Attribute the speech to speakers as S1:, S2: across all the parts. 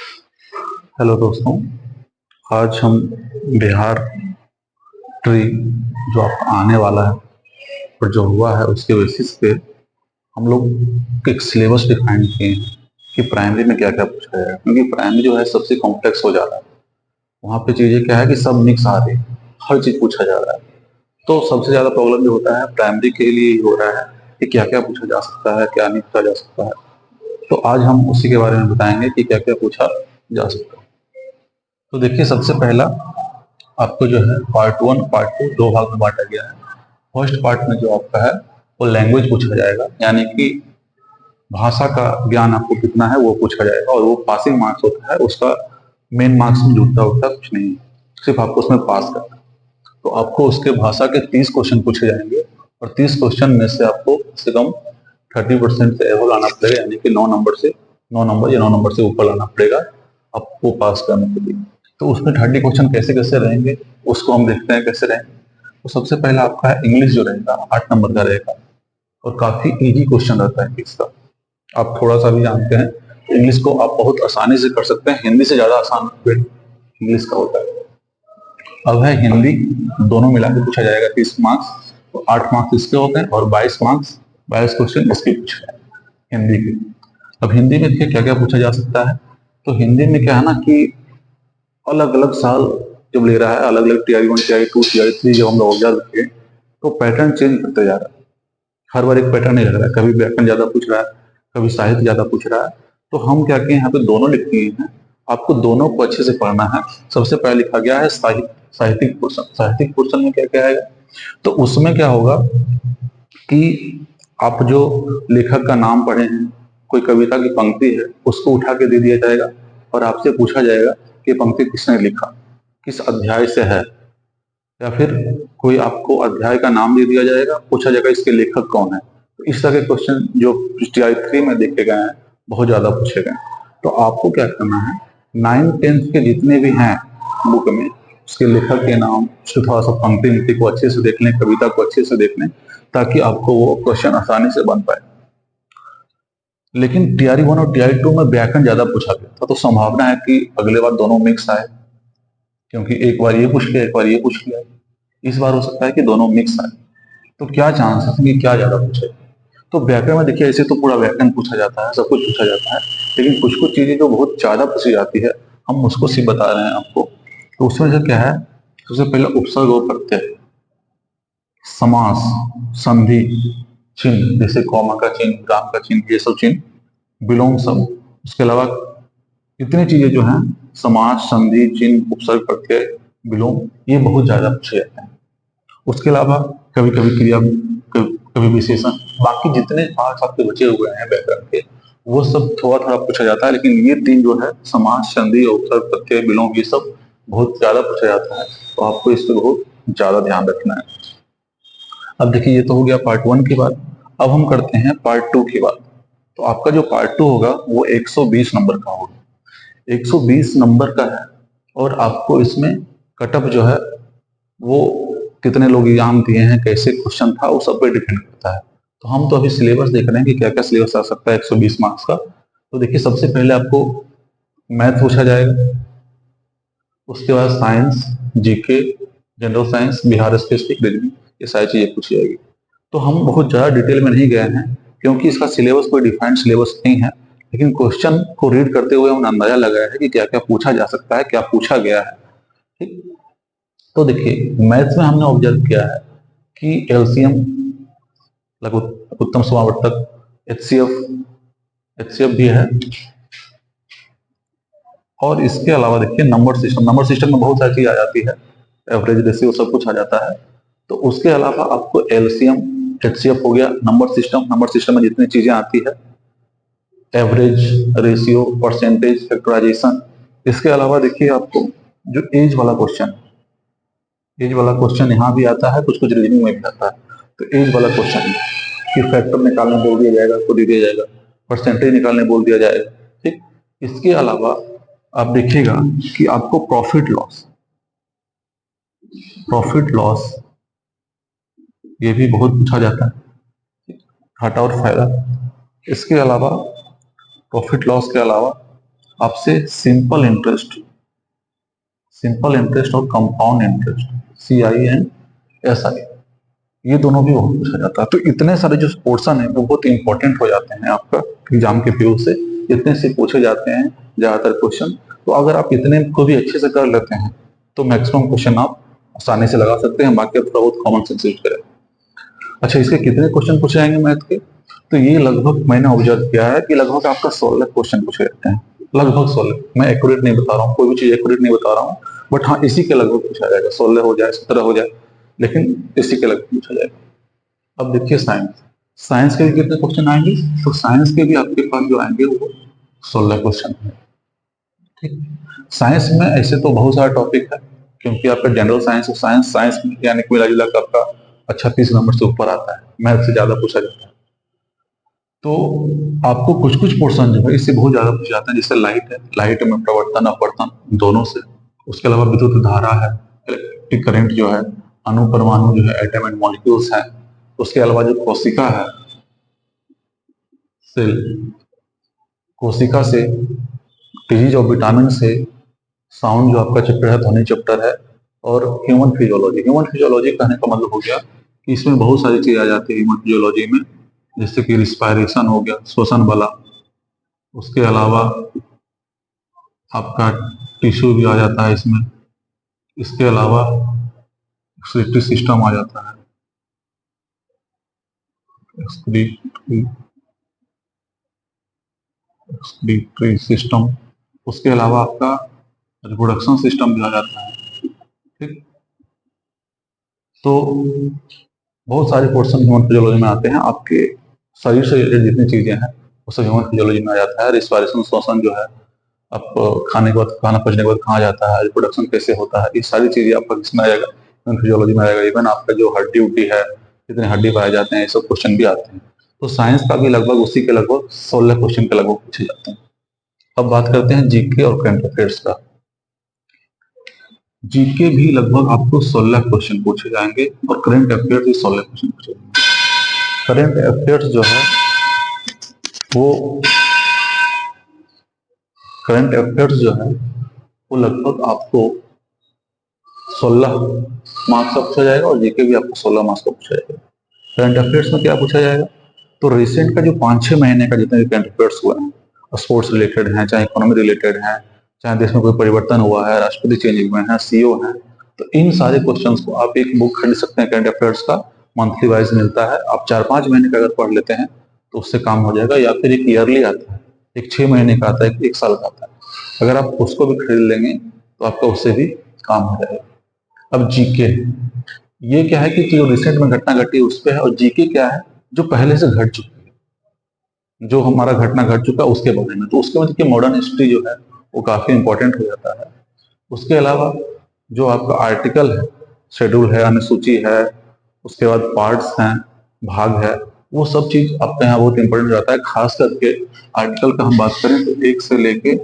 S1: Hello दोस्तों, आज हम बिहार ट्री जो आपका आने वाला है और जो हुआ है उसके बेसिस पे हम लोग एक सिलेबस डिफाइन किए हैं कि प्राइमरी में क्या क्या पूछा जाएगा, क्योंकि प्राइमरी जो है सबसे कॉम्प्लेक्स हो जा रहा है। वहाँ पे चीज़ें क्या है कि सब मिक्स आ रही है, हर चीज़ पूछा जा रहा है। तो सबसे ज़्यादा प्रॉब्लम जो होता है प्राइमरी के लिए ही हो रहा है कि क्या क्या पूछा जा सकता है, क्या नहीं पूछा जा सकता है। तो आज हम उसी के बारे में बताएंगे कि क्या क्या पूछा जा सकता है। तो देखिए, सबसे पहला आपको जो है पार्ट वन पार्ट टू दो भाग में बांटा गया है। फर्स्ट पार्ट में जो आपका है वो लैंग्वेज पूछा जाएगा, यानी कि भाषा का ज्ञान आपको कितना है वो पूछा जाएगा, और वो पासिंग मार्क्स होता है उसका। मेन मार्क्स में जुड़ता उड़ता कुछ नहीं है, सिर्फ आपको उसमें पास करना है। तो आपको उसके भाषा के 30 क्वेश्चन पूछे जाएंगे, और 30 क्वेश्चन में से आपको कम से कम 30% से एवो लाना पड़ेगा, यानी कि 9 नंबर से 9 नंबर या 9 नंबर से ऊपर लाना पड़ेगा आपको पास करने के लिए। तो उसमें 30 क्वेश्चन कैसे कैसे रहेंगे उसको हम देखते हैं कैसे रहेंगे। तो सबसे पहला आपका है इंग्लिश, जो रहेगा 8 नंबर का रहेगा, और काफी इजी क्वेश्चन रहता है इंग्लिश का। आप थोड़ा सा भी जानते हैं तो इंग्लिश को आप बहुत आसानी से कर सकते हैं, हिंदी से ज्यादा आसान इंग्लिश का होता है। अब है हिंदी, दोनों मिला के पूछा जाएगा 30 मार्क्स। तो 8 मार्क्स इसके होते हैं और 22 मार्क्स, 22 क्वेश्चन इसके पूछे जाएंगे हिंदी के। अब हिंदी में देखिए क्या क्या पूछा जा सकता है। तो हिंदी में क्या है ना कि अलग अलग साल जब ले रहा है, अलग अलग TI one TI two TI three जब हम लोग ऑब्जर्व किए, तो पैटर्न चेंज करते जा रहा है। हर बार एक पैटर्न नहीं लग रहा है, कभी व्याकरण ज्यादा पूछ रहा है, कभी साहित्य ज्यादा पूछ रहा है। तो हम क्या किए, यहाँ पे दोनों लिख दिए हैं। आपको दोनों को अच्छे से पढ़ना है। सबसे पहले लिखा गया है साहित्यिक पोर्शन। साहित्यिक पोर्शन में क्या क्या है, तो उसमें क्या होगा कि आप जो लेखक का नाम पढ़े हैं, कोई कविता की पंक्ति है, उसको उठा के दे दिया जाएगा, और आपसे पूछा जाएगा कि पंक्ति किसने लिखा, किस अध्याय से है। या फिर कोई आपको अध्याय का नाम दे दिया जाएगा, पूछा जाएगा इसके लेखक कौन है। तो इस तरह के क्वेश्चन जो टीआई थ्री में देखे गए हैं बहुत ज्यादा पूछे गए। तो आपको क्या करना है, 9th 10th के जितने भी हैं बुक में, उसके लेखक के नाम, उसको थोड़ा सा पंक्ति नीति को अच्छे से देख लें, कविता को अच्छे से देख लें, ताकि आपको वो क्वेश्चन आसानी से बन पाए। लेकिन टीआरई वन और टीआरई टू में व्याकरण ज्यादा पूछा गया था, तो संभावना है कि अगले बार दोनों मिक्स आए, क्योंकि एक बार ये पूछ लिया एक बार ये पूछ लिया। इस बार हो सकता है कि दोनों मिक्स आए। तो क्या चांसेस है कि क्या ज्यादा पूछे। तो व्याकरण में देखिए, ऐसे तो पूरा व्याकरण पूछा जाता है, सब कुछ पूछा जाता है, लेकिन कुछ कुछ चीजें जो बहुत ज्यादा पूछी जाती है, हम उसको सिर्फ बता रहे हैं आपको। तो उसमें से क्या है, सबसे पहले उपसर्ग और प्रत्यय, समास, संधि, चिन्ह जैसे कॉमा का चिन्ह, विराम का चिन्ह, ये सब चिन्ह, विलोम शब्द। उसके अलावा इतनी चीजें जो हैं, समास, संधि, चिन्ह, उपसर्ग, प्रत्यय, विलोम, ये बहुत ज्यादा पूछे जाते हैं। उसके अलावा कभी कभी क्रिया, कभी कभी विशेषण। बाकी जितने पार्ट आपके बचे हुए हैं व्याकरण के, वो सब थोड़ा थोड़ा पूछा जाता है, लेकिन ये तीन जो है, समास, संधि, उपसर्ग, प्रत्यय, विलोम, ये सब बहुत ज्यादा पूछा जाता है। तो आपको इस पर बहुत ज्यादा ध्यान रखना है। अब देखिए, ये तो हो गया पार्ट वन की बात। अब हम करते हैं पार्ट टू की बात। तो आपका जो पार्ट टू होगा वो 120 नंबर का होगा, 120 नंबर का है। और आपको इसमें कटअप जो है वो कितने लोग एग्जाम दिए हैं, कैसे क्वेश्चन था, वो सब पे डिपेंड करता है। तो हम तो अभी सिलेबस देख रहे हैं कि क्या क्या सिलेबस आ सकता है 120 मार्क्स का। तो देखिए, सबसे पहले आपको मैथ पूछा जाएगा, उसके बाद science, GK, general science, Bihar specific, reasoning, ये सारी चीजें पूछी जाएगी। तो हम बहुत ज्यादा डिटेल में नहीं गए हैं, क्योंकि इसका सिलेबस कोई डिफाइंड सिलेबस नहीं है। लेकिन क्वेश्चन को रीड करते हुए हमने अंदाजा लगाया है कि क्या क्या पूछा जा सकता है, क्या पूछा गया है। ठीक। तो देखिए, मैथ्स में हमने ऑब्जर्व किया है कि एलसीएम, लघु उत्तम समावर्तक, एचसीएफ भी है। और इसके अलावा देखिए, नंबर सिस्टम में बहुत सारी चीज आ जाती है, एवरेज, रेशियो, सब कुछ आ जाता है। तो उसके अलावा आपको एलसीएम, एचसीएफ हो गया, नंबर सिस्टम में जितनी चीजें आती है, एवरेज, रेशियो, परसेंटेज, फैक्टराइजेशन। इसके अलावा देखिए, आपको जो एज वाला क्वेश्चन, एज वाला क्वेश्चन यहाँ भी आता है, कुछ कुछ रीजनिंग में भी आता है। तो एज वाला क्वेश्चन कि फैक्टर निकालने बोल दिया जाएगा तो दे दिया जाएगा, परसेंटेज निकालने बोल दिया जाएगा। ठीक। इसके अलावा आप देखिएगा कि आपको प्रॉफिट लॉस ये भी बहुत पूछा जाता है, घाटा और फायदा। इसके अलावा, प्रॉफिट लॉस के अलावा आपसे सिंपल इंटरेस्ट और कंपाउंड इंटरेस्ट, CINSI, ये दोनों भी बहुत पूछा जाता है। तो इतने सारे जो पोर्शन है वो बहुत इंपॉर्टेंट हो जाते हैं आपका एग्जाम के व्यू से, इतने से पूछे जाते हैं ज्यादातर क्वेश्चन। तो अगर आप इतने को भी अच्छे से कर लेते हैं तो मैक्सिमम क्वेश्चन आप आसानी से लगा सकते हैं, बाकी आप थोड़ा बहुत कॉमन सेंस यूज करें। अच्छा, इसके कितने क्वेश्चन पूछे जाएंगे मैथ के? तो ये लगभग मैंने ऑब्जर्व किया है कि लगभग आपका 16 क्वेश्चन पूछे जाते हैं, लगभग 16। मैं एक्यूरेट नहीं बता रहा हूँ, कोई भी चीज एक्यूरेट नहीं बता रहा हूँ, बट हाँ इसी के लगभग पूछा जाएगा, 16 हो जाए 17 हो जाए, लेकिन इसी के लगभग पूछा जाएगा। अब देखिए साइंस के भी कितने क्वेश्चन आएंगे? तो साइंस के भी आपके पास जो आएंगे वो 16 क्वेश्चन है। ठीक, साइंस में ऐसे तो बहुत सारा टॉपिक है, क्योंकि आपका जनरल साइंस है, साइंस में यानी कि मिला जुला कर आपका अच्छा 30 नंबर से ऊपर आता है, मैथ से ज्यादा पूछा जाता है। तो आपको कुछ कुछ पोर्शन जो है इससे बहुत ज्यादा पूछा जाता है, जैसे लाइट है, लाइट में प्रवर्तन अपवर्तन दोनों से, उसके अलावा विद्युत धारा है, इलेक्ट्रिक करंट जो है, अणु परमाणु जो है, एटम एंड मॉलिक्यूल्स है, उसके अलावा जो कोशिका है, सेल, कोशिका से, डिजीज ऑफ विटामिन से, साउंड जो आपका चैप्टर है, ध्वनि चैप्टर है, और ह्यूमन फिजियोलॉजी कहने का मतलब हो गया कि इसमें बहुत सारी चीजें आ जाती है ह्यूमन फिजियोलॉजी में, जैसे कि रिस्पायरेशन हो गया, श्वसन बला, उसके अलावा आपका टिश्यू भी आ जाता है इसमें, इसके अलावा एक्सक्रीटरी सिस्टम आ जाता है, एक्सक्रीटरी सिस्टम, उसके अलावा आपका रिप्रोडक्शन सिस्टम भी आ जाता है। ठीक, तो बहुत सारे पोर्शन ह्यूमन फिजियोलॉजी में आते हैं, आपके शरीर से रिलेटेड जितनी चीजें हैं वो सब ह्यूमन फिजियोलॉजी में आ जाता है। रिस्पायरेशन, श्वसन जो है, आप खाने के बाद, खाना पचने के बाद कहाँ जाता है, रिप्रोडक्शन कैसे होता है, ये सारी चीजें आपका किसमें आएगा? ह्यूमन फिजियोलॉजी में आएगा। इवन आपका जो हड्डी उड्डी है, कितने हड्डी पाए जाते हैं, ये सब क्वेश्चन भी आते हैं। तो साइंस का भी लगभग उसी के लगभग 16 क्वेश्चन के लगभग पूछे जाते हैं। अब बात करते हैं जीके और करंट अफेयर्स का। जीके भी लगभग आपको 16 क्वेश्चन पूछे जाएंगे और करंट अफेयर्स भी 16 क्वेश्चन पूछे जाएंगे। करंट अफेयर्स जो है वो करंट अफेयर्स जो है वो लगभग आपको 16 मार्क्स का पूछा जाएगा और जीके भी आपको 16 मार्क्स का पूछा जाएगा। करंट अफेयर्स में क्या पूछा जाएगा? तो रिसेंट का जो 5-6 महीने का जितने भी करंट अफेयर्स हुए हैं, स्पोर्ट्स रिलेटेड हैं, चाहे इकोनॉमी रिलेटेड हैं, चाहे देश में कोई परिवर्तन हुआ है, राष्ट्रपति चेंज हुए हैं, सीओ हैं, तो इन सारे क्वेश्चंस को आप एक बुक खरीद सकते हैं करंट अफेयर्स का, मंथली वाइज मिलता है। आप 4-5 महीने का अगर पढ़ लेते हैं तो उससे काम हो जाएगा, या फिर एक ईयरली आता है, एक 6 महीने का आता है, एक साल का आता है। अगर आप उसको भी खरीद लेंगे तो आपका उससे भी काम हो जाएगा। अब जीके, ये क्या है कि जो रिसेंट में घटना घटी उस पर है, और जीके क्या है? जो पहले से घट चुकी है, जो हमारा घटना घट चुका है उसके बारे में। तो उसके बाद की मॉडर्न हिस्ट्री जो है वो काफी इंपॉर्टेंट हो जाता है। उसके अलावा जो आपका आर्टिकल है, शेड्यूल है, अनुसूची है, उसके बाद पार्ट्स हैं, भाग है, वो सब चीज आपका यहाँ बहुत इंपॉर्टेंट हो जाता है। खास करके आर्टिकल का हम बात करें तो 1 से लेके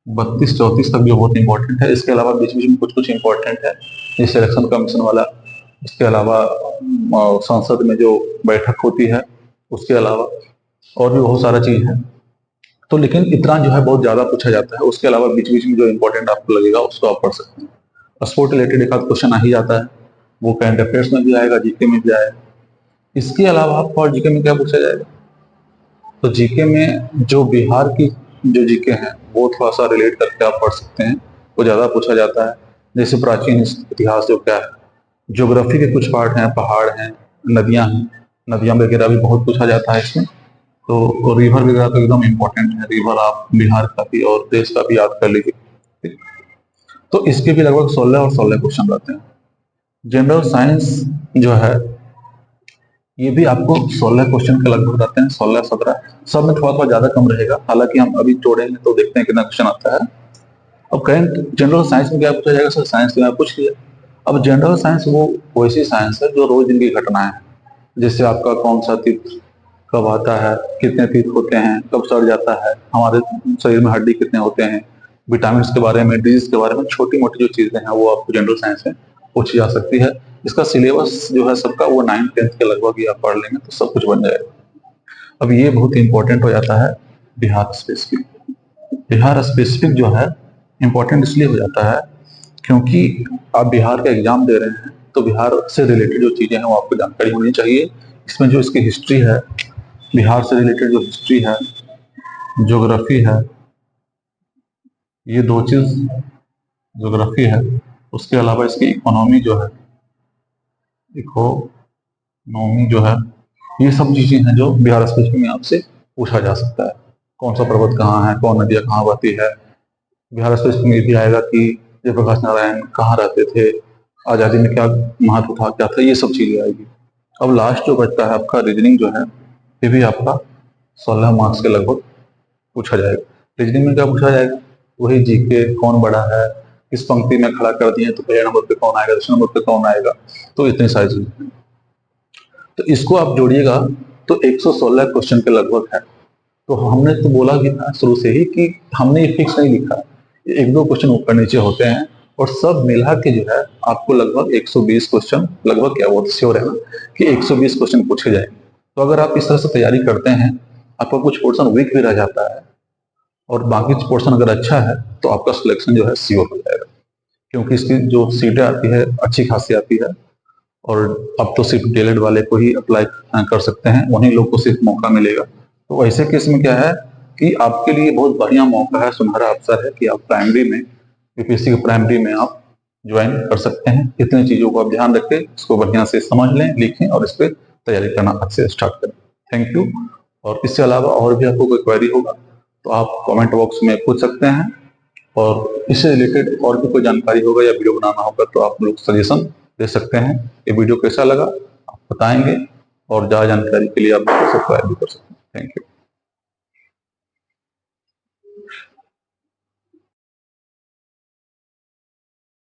S1: 32-34 तक जो बहुत इंपॉर्टेंट है। इसके अलावा बीच बीच में कुछ कुछ इंपॉर्टेंट है, जैसे इलेक्शन कमीशन वाला, इसके अलावा संसद में जो बैठक होती है, उसके अलावा और भी बहुत सारा चीज है। तो लेकिन इतना जो है बहुत ज्यादा पूछा जाता है। उसके अलावा बीच बीच में जो इंपॉर्टेंट आपको लगेगा उसको आप पढ़ सकते हैं। स्पोर्ट रिलेटेड एक आध क्वेश्चन आ ही जाता है, वो करंट अफेयर्स में भी आएगा, जीके में भी आएगा। इसके अलावा आपको और जीके में क्या पूछा जाएगा? तो जीके में जो बिहार की जो जीके हैं वो थोड़ा सा रिलेट करके आप पढ़ सकते हैं, वो ज्यादा पूछा जाता है। जैसे प्राचीन इतिहास जो क्या है, ज्योग्राफी के कुछ पार्ट हैं, पहाड़ हैं, नदियां हैं, नदियां वगैरह भी बहुत पूछा जाता है इसमें। तो रिवर वगैरह तो एकदम इम्पोर्टेंट है, रिवर आप बिहार का भी और देश का भी याद कर लीजिए। ठीक? तो इसके भी लगभग 16 और 16 क्वेश्चन रहते हैं। जनरल साइंस जो है ये भी आपको 16 क्वेश्चन के लगभग रहते हैं, 16-17। सब में थोड़ा थोड़ा ज्यादा कम रहेगा, हालांकि हम अभी जोड़ेंगे तो देखते हैं कितना क्वेश्चन आता है। अब करंट जनरल साइंस में क्या पूछा जाएगा? सर साइंस में पूछ लिया। अब जनरल साइंस वो वैसी साइंस है जो रोज दिन की घटनाएं हैं, जैसे आपका कौन सा तीर्थ कब आता है, कितने तीर्थ होते हैं, कब सड़ जाता है, हमारे शरीर में हड्डी कितने होते हैं, विटामिन के बारे में, डिजीज के बारे में, छोटी मोटी जो चीजें हैं वो आपको जनरल साइंस में पूछी जा सकती है। इसका सिलेबस जो है सबका वो 9th-10th के लगभग ही आप पढ़ लेंगे तो सब कुछ बन जाएगा। अब ये बहुत इंपॉर्टेंट हो जाता है बिहार स्पेसिफिक। बिहार स्पेसिफिक जो है इम्पोर्टेंट इसलिए हो जाता है क्योंकि आप बिहार का एग्जाम दे रहे हैं, तो बिहार से रिलेटेड जो चीज़ें हैं वो आपको जानकारी होनी चाहिए। इसमें जो इसकी हिस्ट्री है, बिहार से रिलेटेड जो हिस्ट्री है, ज्योग्राफी है, ये दो चीज़ ज्योग्राफी है। उसके अलावा इसकी इकोनॉमी जो है, इकोनॉमी जो है, ये सब चीज़ें हैं जो बिहार स्पेसिफिक में आपसे पूछा जा सकता है। कौन सा पर्वत कहाँ है, कौन नदियाँ कहाँ बहती है। बिहार स्पेसिफिक में ये भी आएगा कि जयप्रकाश नारायण कहाँ रहते थे, आज़ादी में क्या महत्व था, क्या था, ये सब चीज़ें आएगी। अब लास्ट जो बचता है आपका रीजनिंग जो है, ये भी आपका 16 मार्क्स के लगभग पूछा जाएगा। रीजनिंग में क्या पूछा जाएगा, वही जीके, कौन बड़ा है, किस पंक्ति में खड़ा कर दिए तो पहले नंबर पे कौन आएगा, दूसरे नंबर पे कौन आएगा, तो इतनी सारी चीजें। तो इसको आप जोड़िएगा तो 116 क्वेश्चन के लगभग है। तो हमने तो बोला भी था शुरू से ही कि हमने ये फिक्स नहीं लिखा, एक दो क्वेश्चन ऊपर नीचे होते हैं और सब मिला के जो है आपको लगभग 120 क्वेश्चन, लगभग क्या वो श्योर है ना कि 120 क्वेश्चन पूछे जाएंगे। तो अगर आप इस तरह से तैयारी करते हैं, आपका कुछ पोर्शन वीक भी रह जाता है और बाकी पोर्शन अगर अच्छा है तो आपका सिलेक्शन जो है श्योर हो जाएगा, क्योंकि इसकी जो सीटें आती है अच्छी खासी आती है। और अब तो सिर्फ डीएलएड वाले को ही अप्लाई कर सकते हैं, उन्हीं लोग को सिर्फ मौका मिलेगा। तो ऐसे केस में क्या है कि आपके लिए बहुत बढ़िया मौका है, सुनहरा अवसर है कि आप प्राइमरी में, यूपीएससी के प्राइमरी में आप ज्वाइन कर सकते हैं। इतनी चीजों को आप ध्यान रखें, इसको बढ़िया से समझ लें, लिखें और इस पर तैयारी करना आज से स्टार्ट करें। Thank you. और इससे अलावा और भी आपको कोई क्वेरी होगा तो आप कमेंट बॉक्स में पूछ सकते हैं, और इससे रिलेटेड और भी कोई जानकारी होगा या वीडियो बनाना होगा तो आप लोग सजेशन दे सकते हैं। ये वीडियो कैसा लगा आप बताएंगे, और ज़्यादा जानकारी के लिए आप सब्सक्राइब भी कर सकते हैं। Thank you.